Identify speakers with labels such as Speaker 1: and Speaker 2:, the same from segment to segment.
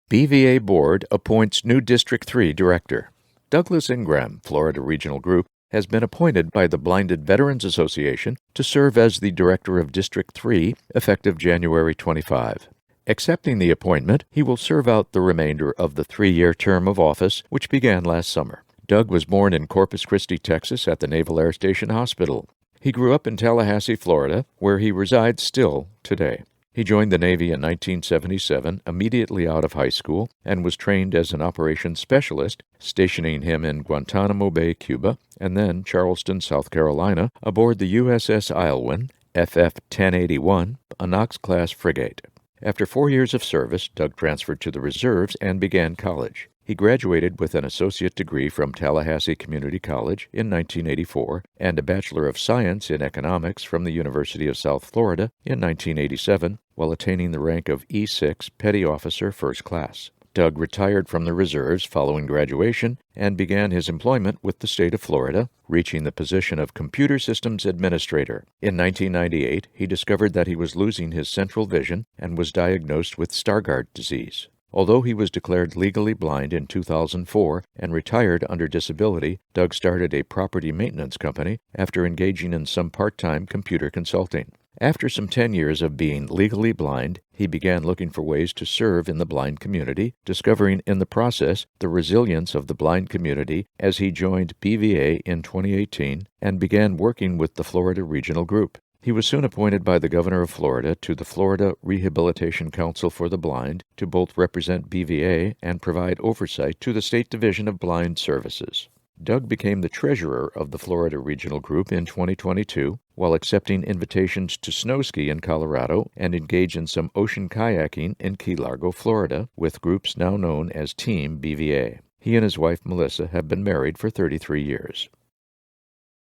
Speaker 1: BVA Board appoints new District 3 Director. Douglas Ingram, Florida Regional Group, has been appointed by the Blinded Veterans Association to serve as the Director of District 3 effective January 25. Accepting the appointment, he will serve out the remainder of the 3-year term of office, which began last summer. Doug was born in Corpus Christi, Texas, at the Naval Air Station Hospital. He grew up in Tallahassee, Florida, where he resides still today. He joined the Navy in 1977, immediately out of high school, and was trained as an operations specialist, stationing him in Guantanamo Bay, Cuba, and then Charleston, South Carolina, aboard the USS Islewin, FF-1081, a Knox-class frigate. After 4 years of service, Doug transferred to the reserves and began college. He graduated with an associate degree from Tallahassee Community College in 1984 and a Bachelor of Science in Economics from the University of South Florida in 1987, while attaining the rank of E6 Petty Officer First Class. Doug retired from the reserves following graduation and began his employment with the state of Florida, reaching the position of Computer Systems Administrator. In 1998, he discovered that he was losing his central vision and was diagnosed with Stargardt disease. Although he was declared legally blind in 2004 and retired under disability, Doug started a property maintenance company after engaging in some part-time computer consulting. After some 10 years of being legally blind, he began looking for ways to serve in the blind community, discovering in the process the resilience of the blind community as he joined BVA in 2018 and began working with the Florida Regional Group. He was soon appointed by the Governor of Florida to the Florida Rehabilitation Council for the Blind to both represent BVA and provide oversight to the State Division of Blind Services. Doug became the treasurer of the Florida Regional Group in 2022 while accepting invitations to snow ski in Colorado and engage in some ocean kayaking in Key Largo, Florida, with groups now known as Team BVA. He and his wife Melissa have been married for 33 years.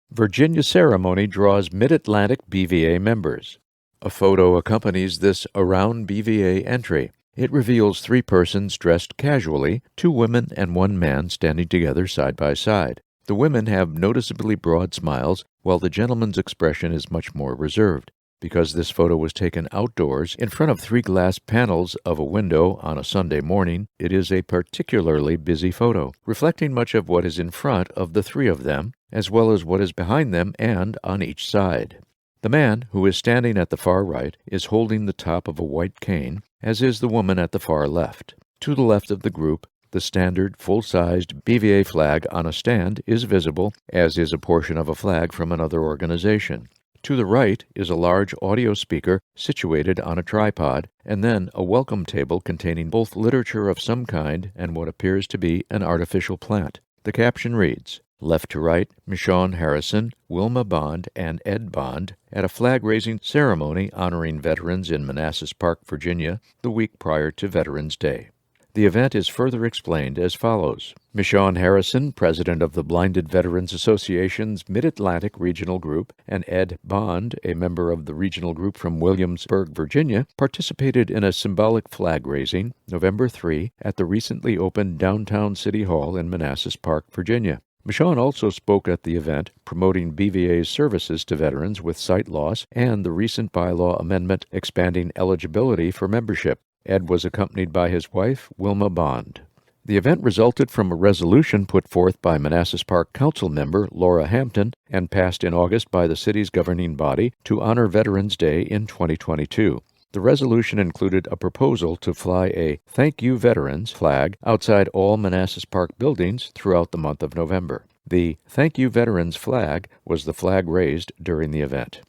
Speaker 1: Virginia ceremony draws Mid-Atlantic BVA members. A photo accompanies this Around BVA entry. It reveals 3 persons dressed casually, 2 women and 1 man standing together side by side. The women have noticeably broad smiles, while the gentleman's expression is much more reserved. Because this photo was taken outdoors in front of 3 glass panels of a window on a Sunday morning, it is a particularly busy photo, reflecting much of what is in front of the 3 of them, as well as what is behind them and on each side. The man, who is standing at the far right, is holding the top of a white cane, as is the woman at the far left. To the left of the group, the standard, full-sized BVA flag on a stand is visible, as is a portion of a flag from another organization. To the right is a large audio speaker situated on a tripod, and then a welcome table containing both literature of some kind and what appears to be an artificial plant. The caption reads, "Left to right, Michonne Harrison, Wilma Bond, and Ed Bond at a flag-raising ceremony honoring veterans in Manassas Park, Virginia, the week prior to Veterans Day." The event is further explained as follows. Michonne Harrison, president of the Blinded Veterans Association's Mid-Atlantic Regional Group, and Ed Bond, a member of the regional group from Williamsburg, Virginia, participated in a symbolic flag raising, November 3, at the recently opened Downtown City Hall in Manassas Park, Virginia. Michonne also spoke at the event, promoting BVA's services to veterans with sight loss and the recent bylaw amendment expanding eligibility for membership. Ed was accompanied by his wife, Wilma Bond. The event resulted from a resolution put forth by Manassas Park Council member Laura Hampton and passed in August by the city's governing body to honor Veterans Day in 2022. The resolution included a proposal to fly a Thank You Veterans flag outside all Manassas Park buildings throughout the month of November. The Thank You Veterans flag was the flag raised during the event.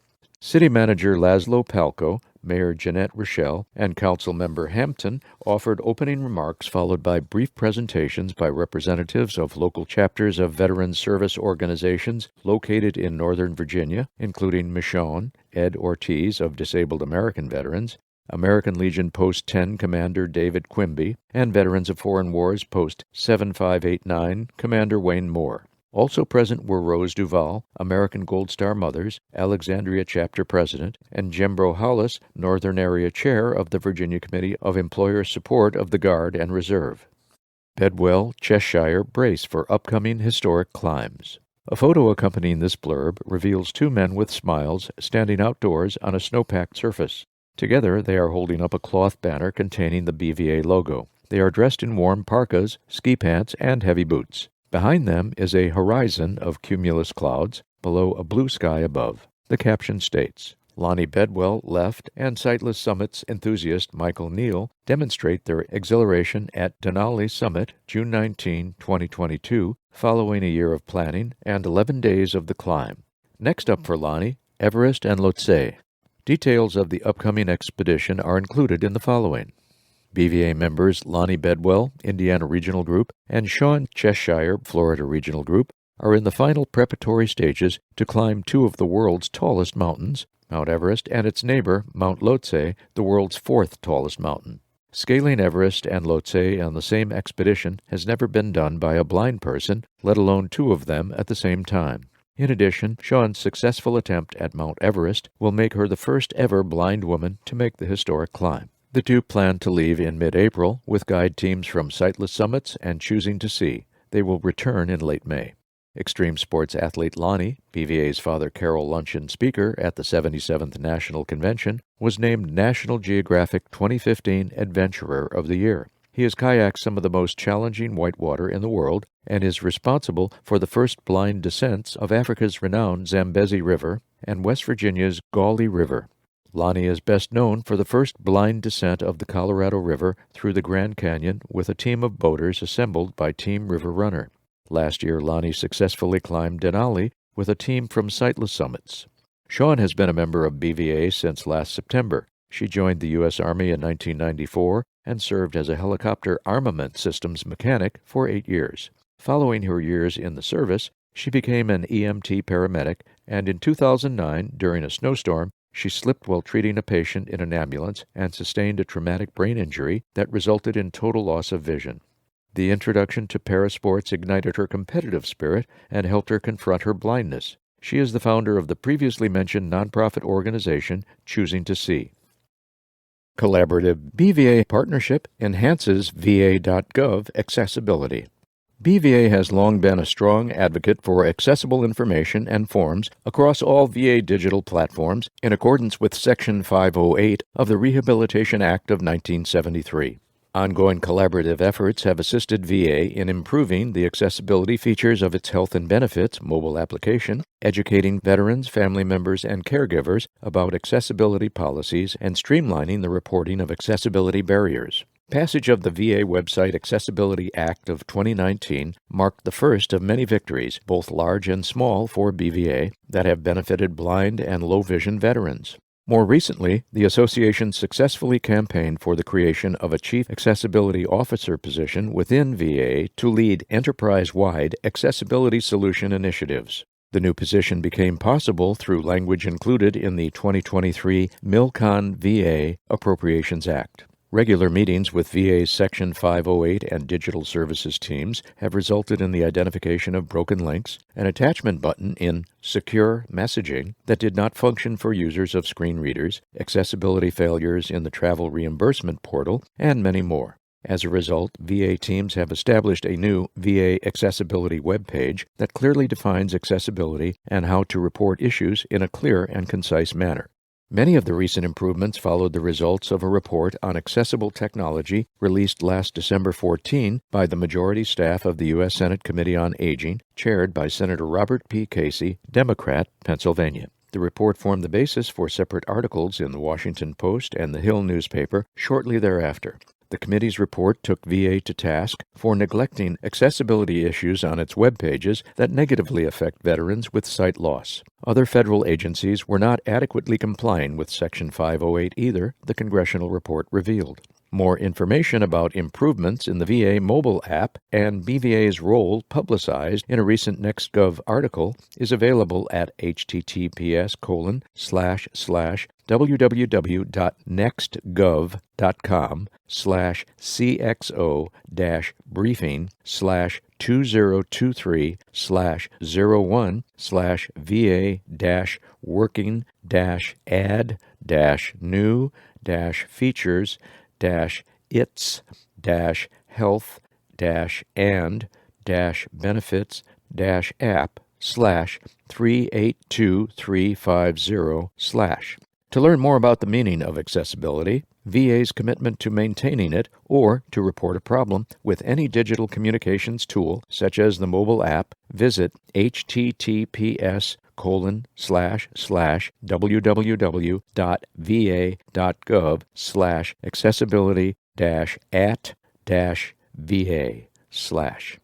Speaker 1: City Manager Laszlo Palko, Mayor Jeanette Rochelle, and Council Member Hampton offered opening remarks followed by brief presentations by representatives of local chapters of veteran service organizations located in Northern Virginia, including Michonne, Ed Ortiz of Disabled American Veterans, American Legion Post 10 Commander David Quimby, and Veterans of Foreign Wars Post 7589 Commander Wayne Moore. Also present were Rose Duval, American Gold Star Mothers, Alexandria Chapter President, and Jembro Hollis, Northern Area Chair of the Virginia Committee of Employer Support of the Guard and Reserve. Bedwell, Cheshire brace for upcoming historic climbs. A photo accompanying this blurb reveals 2 men with smiles standing outdoors on a snow-packed surface. Together, they are holding up a cloth banner containing the BVA logo. They are dressed in warm parkas, ski pants, and heavy boots. Behind them is a horizon of cumulus clouds, below a blue sky above. The caption states, Lonnie Bedwell left and Sightless Summits enthusiast Michael Neal demonstrate their exhilaration at Denali Summit, June 19, 2022, following a year of planning and 11 days of the climb. Next up for Lonnie, Everest and Lhotse. Details of the upcoming expedition are included in the following. BVA members Lonnie Bedwell, Indiana Regional Group, and Sean Cheshire, Florida Regional Group, are in the final preparatory stages to climb two of the world's tallest mountains, Mount Everest and its neighbor, Mount Lhotse, the world's fourth tallest mountain. Scaling Everest and Lhotse on the same expedition has never been done by a blind person, let alone two of them at the same time. In addition, Sean's successful attempt at Mount Everest will make her the first ever blind woman to make the historic climb. The two plan to leave in mid-April with guide teams from Sightless Summits and Choosing to See. They will return in late May. Extreme sports athlete Lonnie, BVA's Father Carol Luncheon speaker at the 77th National Convention, was named National Geographic 2015 Adventurer of the Year. He has kayaked some of the most challenging whitewater in the world and is responsible for the first blind descents of Africa's renowned Zambezi River and West Virginia's Gauley River. Lonnie is best known for the first blind descent of the Colorado River through the Grand Canyon with a team of boaters assembled by Team River Runner. Last year, Lonnie successfully climbed Denali with a team from Sightless Summits. Sean has been a member of BVA since last September. She joined the U.S. Army in 1994 and served as a helicopter armament systems mechanic for 8 years. Following her years in the service, she became an EMT paramedic, and in 2009, during a snowstorm, she slipped while treating a patient in an ambulance and sustained a traumatic brain injury that resulted in total loss of vision. The introduction to parasports ignited her competitive spirit and helped her confront her blindness. She is the founder of the previously mentioned nonprofit organization, Choosing to See. Collaborative BVA partnership enhances VA.gov accessibility. BVA has long been a strong advocate for accessible information and forms across all VA digital platforms in accordance with Section 508 of the Rehabilitation Act of 1973. Ongoing collaborative efforts have assisted VA in improving the accessibility features of its health and benefits mobile application, educating veterans, family members, and caregivers about accessibility policies, and streamlining the reporting of accessibility barriers. Passage of the VA Website Accessibility Act of 2019 marked the first of many victories, both large and small, for BVA that have benefited blind and low-vision veterans. More recently, the association successfully campaigned for the creation of a Chief Accessibility Officer position within VA to lead enterprise-wide accessibility solution initiatives. The new position became possible through language included in the 2023 MILCON VA Appropriations Act. Regular meetings with VA's Section 508 and digital services teams have resulted in the identification of broken links, an attachment button in secure messaging that did not function for users of screen readers, accessibility failures in the travel reimbursement portal, and many more. As a result, VA teams have established a new VA accessibility webpage that clearly defines accessibility and how to report issues in a clear and concise manner. Many of the recent improvements followed the results of a report on accessible technology released last December 14 by the majority staff of the U.S. Senate Committee on Aging, chaired by Senator Robert P. Casey, Democrat, Pennsylvania. The report formed the basis for separate articles in the Washington Post and the Hill newspaper shortly thereafter. The committee's report took VA to task for neglecting accessibility issues on its web pages that negatively affect veterans with sight loss. Other federal agencies were not adequately complying with Section 508 either, the congressional report revealed. More information about improvements in the VA mobile app and BVA's role publicized in a recent NextGov article is available at https://www.nextgov.com/cxo-its-health-new-features-its-app/382-350/. To learn more about the meaning of accessibility, VA's commitment to maintaining it, or to report a problem with any digital communications tool, such as the mobile app, visit https://www.va.gov/accessibility-at-va/.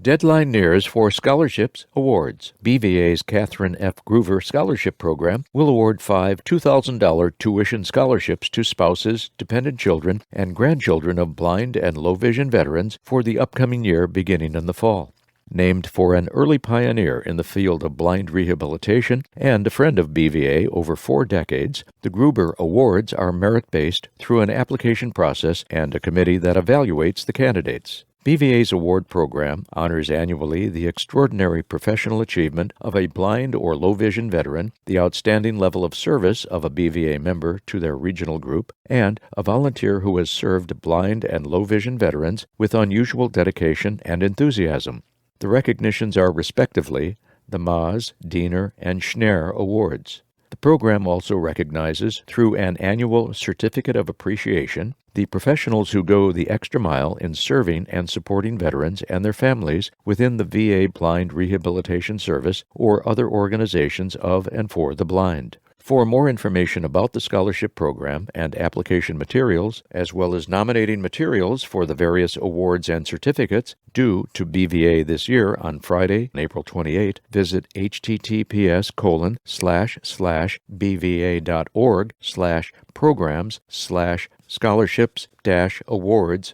Speaker 1: Deadline nears for scholarships awards. BVA's Catherine F. Groover Scholarship Program will award 5 $2,000 tuition scholarships to spouses, dependent children, and grandchildren of blind and low-vision veterans for the upcoming year beginning in the fall. Named for an early pioneer in the field of blind rehabilitation and a friend of BVA over 4 decades, the Gruber Awards are merit-based through an application process and a committee that evaluates the candidates. BVA's award program honors annually the extraordinary professional achievement of a blind or low-vision veteran, the outstanding level of service of a BVA member to their regional group, and a volunteer who has served blind and low-vision veterans with unusual dedication and enthusiasm. The recognitions are respectively the Maas, Diener, and Schneer Awards. The program also recognizes, through an annual Certificate of Appreciation, the professionals who go the extra mile in serving and supporting veterans and their families within the VA Blind Rehabilitation Service or other organizations of and for the blind. For more information about the scholarship program and application materials, as well as nominating materials for the various awards and certificates due to BVA this year on Friday, April 28, visit https://bva.org/programs/scholarships-awards/.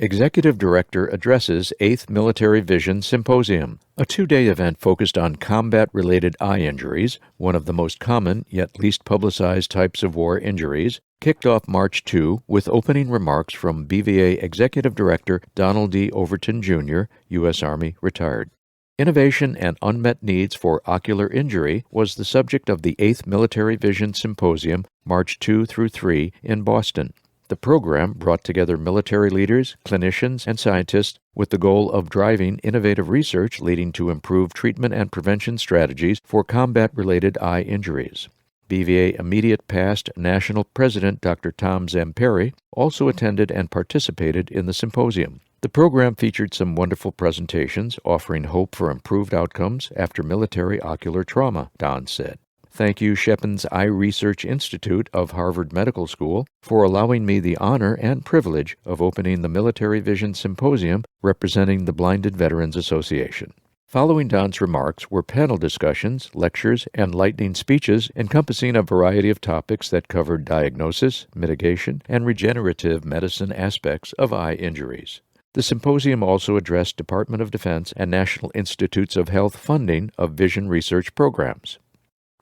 Speaker 1: Executive Director addresses 8th Military Vision Symposium, a 2-day event focused on combat-related eye injuries, one of the most common yet least publicized types of war injuries, kicked off March 2 with opening remarks from BVA Executive Director Donald D. Overton, Jr., U.S. Army, retired. Innovation and unmet needs for ocular injury was the subject of the 8th Military Vision Symposium, March 2 through 3, in Boston. The program brought together military leaders, clinicians, and scientists with the goal of driving innovative research leading to improved treatment and prevention strategies for combat-related eye injuries. BVA immediate past National President Dr. Tom Zamperi also attended and participated in the symposium. The program featured some wonderful presentations offering hope for improved outcomes after military ocular trauma, Don said. Thank you, Sheppen's Eye Research Institute of Harvard Medical School, for allowing me the honor and privilege of opening the Military Vision Symposium representing the Blinded Veterans Association. Following Don's remarks were panel discussions, lectures, and lightning speeches encompassing a variety of topics that covered diagnosis, mitigation, and regenerative medicine aspects of eye injuries. The symposium also addressed Department of Defense and National Institutes of Health funding of vision research programs.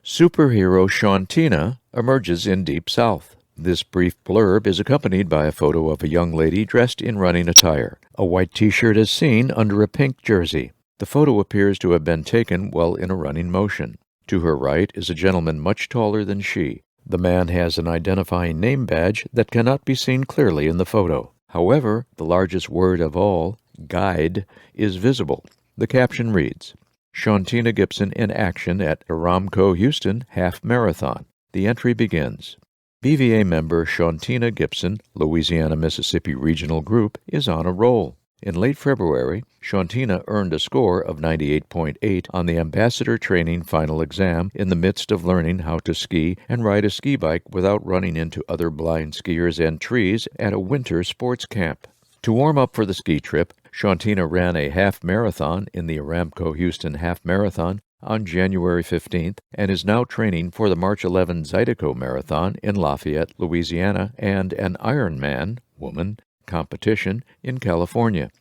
Speaker 1: Superhero Shantina emerges in Deep South. This brief blurb is accompanied by a photo of a young lady dressed in running attire. A white t-shirt is seen under a pink jersey. The photo appears to have been taken while in a running motion. To her right is a gentleman much taller than she. The man has an identifying name badge that cannot be seen clearly in the photo. However, the largest word of all, guide, is visible. The caption reads, Shantina Gibson in action at Aramco Houston Half Marathon. The entry begins. BVA member Shantina Gibson, Louisiana-Mississippi Regional Group, is on a roll. In late February, Shantina earned a score of 98.8 on the Ambassador Training Final Exam in the midst of learning how to ski and ride a ski bike without running into other blind skiers and trees at a winter sports camp. To warm up for the ski trip, Shantina ran a half marathon in the Aramco Houston Half Marathon on January 15th and is now training for the March 11 Zydeco Marathon in Lafayette, Louisiana, and an Ironman, woman, competition in California.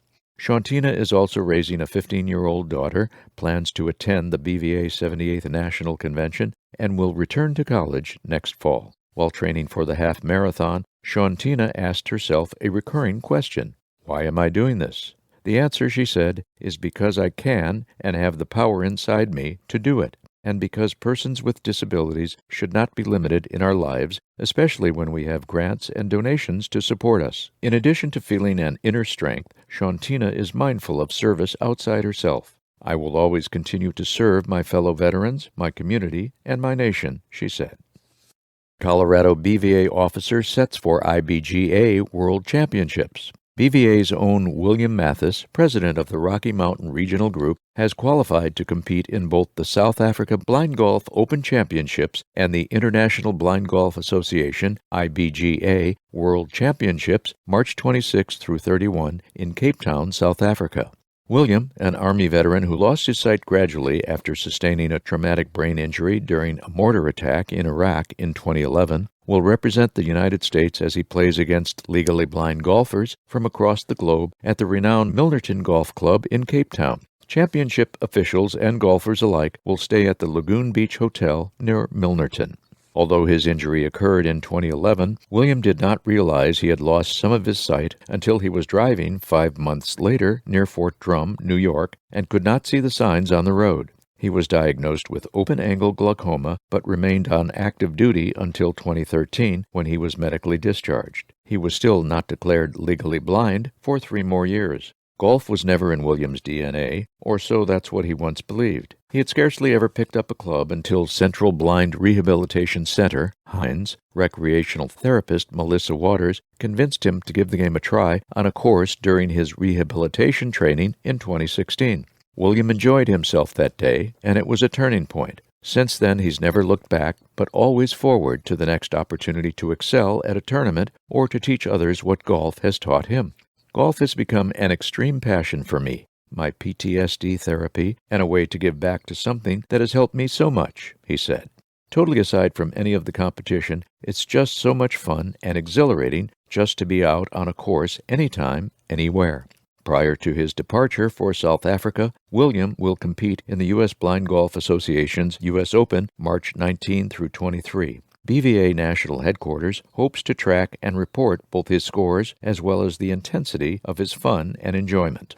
Speaker 1: Shantina is also raising a 15-year-old daughter, plans to attend the BVA 78th National Convention, and will return to college next fall. While training for the half marathon, Shantina asked herself a recurring question. Why am I doing this? The answer, she said, is because I can and have the power inside me to do it, and because persons with disabilities should not be limited in our lives, especially when we have grants and donations to support us. In addition to feeling an inner strength, Shantina is mindful of service outside herself. I will always continue to serve my fellow veterans, my community, and my nation, she said. Colorado BVA officer sets for IBGA World Championships. BVA's own William Mathis, president of the Rocky Mountain Regional Group, has qualified to compete in both the South Africa Blind Golf Open Championships and the International Blind Golf Association IBGA World Championships March 26 through 31 in Cape Town, South Africa. William, an Army veteran who lost his sight gradually after sustaining a traumatic brain injury during a mortar attack in Iraq in 2011, will represent the United States as he plays against legally blind golfers from across the globe at the renowned Milnerton Golf Club in Cape Town. Championship officials and golfers alike will stay at the Lagoon Beach Hotel near Milnerton. Although his injury occurred in 2011, William did not realize he had lost some of his sight until he was driving 5 months later near Fort Drum, New York, and could not see the signs on the road. He was diagnosed with open-angle glaucoma but remained on active duty until 2013 when he was medically discharged. He was still not declared legally blind for 3 more years. Golf was never in William's DNA, or so that's what he once believed. He had scarcely ever picked up a club until Central Blind Rehabilitation Center, Hines, recreational therapist Melissa Waters convinced him to give the game a try on a course during his rehabilitation training in 2016. William enjoyed himself that day, and it was a turning point. Since then, he's never looked back, but always forward to the next opportunity to excel at a tournament or to teach others what golf has taught him. Golf has become an extreme passion for me, my PTSD therapy, and a way to give back to something that has helped me so much, he said. Totally aside from any of the competition, it's just so much fun and exhilarating just to be out on a course anytime, anywhere. Prior to his departure for South Africa, William will compete in the U.S. Blind Golf Association's U.S. Open March 19 through 23. BVA National Headquarters hopes to track and report both his scores as well as the intensity of his fun and enjoyment.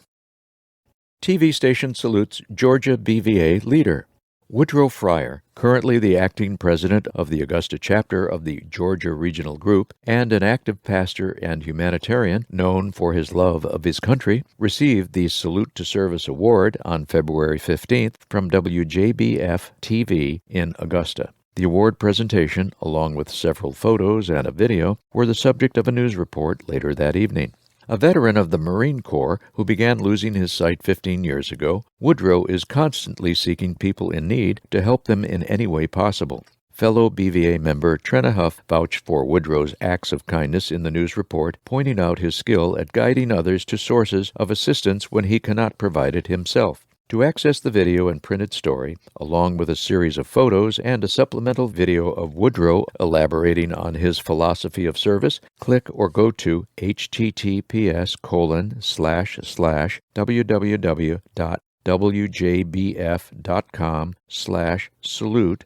Speaker 1: TV station salutes Georgia BVA leader. Woodrow Fryer, currently the acting president of the Augusta chapter of the Georgia Regional Group and an active pastor and humanitarian known for his love of his country, received the Salute to Service Award on February 15th from WJBF-TV in Augusta. The award presentation, along with several photos and a video, were the subject of a news report later that evening. A veteran of the Marine Corps who began losing his sight 15 years ago, Woodrow is constantly seeking people in need to help them in any way possible. Fellow BVA member Trenna Huff vouched for Woodrow's acts of kindness in the news report, pointing out his skill at guiding others to sources of assistance when he cannot provide it himself. To access the video and printed story, along with a series of photos and a supplemental video of Woodrow elaborating on his philosophy of service, click or go to https://www.wjbf.com/salute/.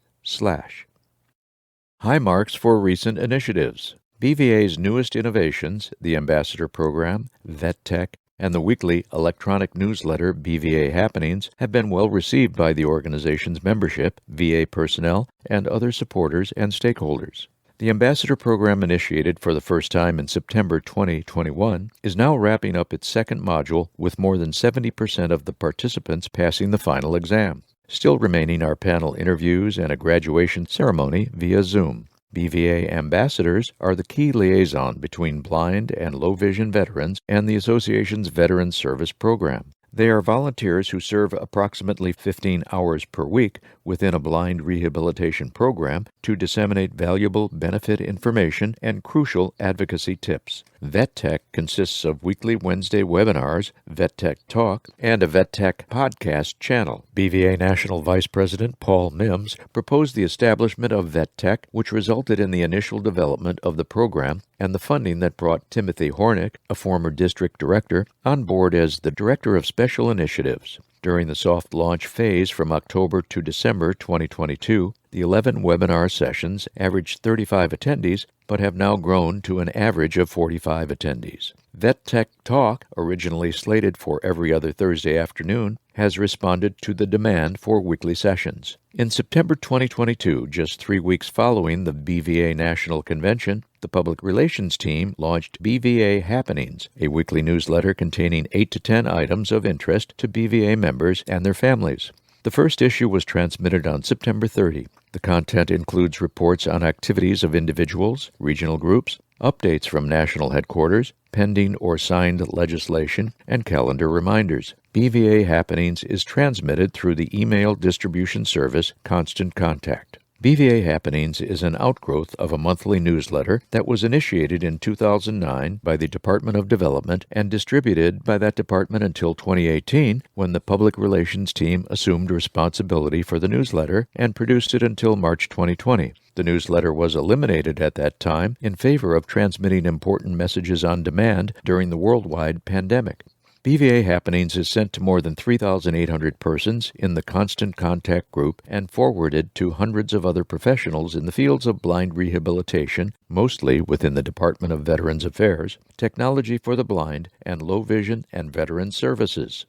Speaker 1: High marks for recent initiatives. BVA's newest innovations, the Ambassador Program, VetTech, and the weekly electronic newsletter BVA Happenings have been well received by the organization's membership, VA personnel, and other supporters and stakeholders. The Ambassador Program, initiated for the first time in September 2021, is now wrapping up its second module with more than 70% of the participants passing the final exam. Still remaining are panel interviews and a graduation ceremony via Zoom. BVA ambassadors are the key liaison between blind and low-vision veterans and the association's Veterans Service Program. They are volunteers who serve approximately 15 hours per week within a blind rehabilitation program to disseminate valuable benefit information and crucial advocacy tips. VetTech consists of weekly Wednesday webinars, VetTech Talk, and a VetTech podcast channel. BVA National Vice President Paul Mims proposed the establishment of VetTech, which resulted in the initial development of the program and the funding that brought Timothy Hornick, a former district director, on board as the Director of Special Initiatives. During the soft launch phase from October to December 2022, the 11 webinar sessions averaged 35 attendees, but have now grown to an average of 45 attendees. VetTech Talk, originally slated for every other Thursday afternoon, has responded to the demand for weekly sessions. In September 2022, just 3 weeks following the BVA National Convention, the public relations team launched BVA Happenings, a weekly newsletter containing 8 to 10 items of interest to BVA members and their families. The first issue was transmitted on September 30. The content includes reports on activities of individuals, regional groups, updates from national headquarters, pending or signed legislation, and calendar reminders. BVA Happenings is transmitted through the email distribution service Constant Contact. BVA Happenings is an outgrowth of a monthly newsletter that was initiated in 2009 by the Department of Development and distributed by that department until 2018, when the public relations team assumed responsibility for the newsletter and produced it until March 2020. The newsletter was eliminated at that time in favor of transmitting important messages on demand during the worldwide pandemic. BVA Happenings is sent to more than 3,800 persons in the Constant Contact group and forwarded to hundreds of other professionals in the fields of blind rehabilitation, mostly within the Department of Veterans Affairs, technology for the blind, and low vision and veteran services.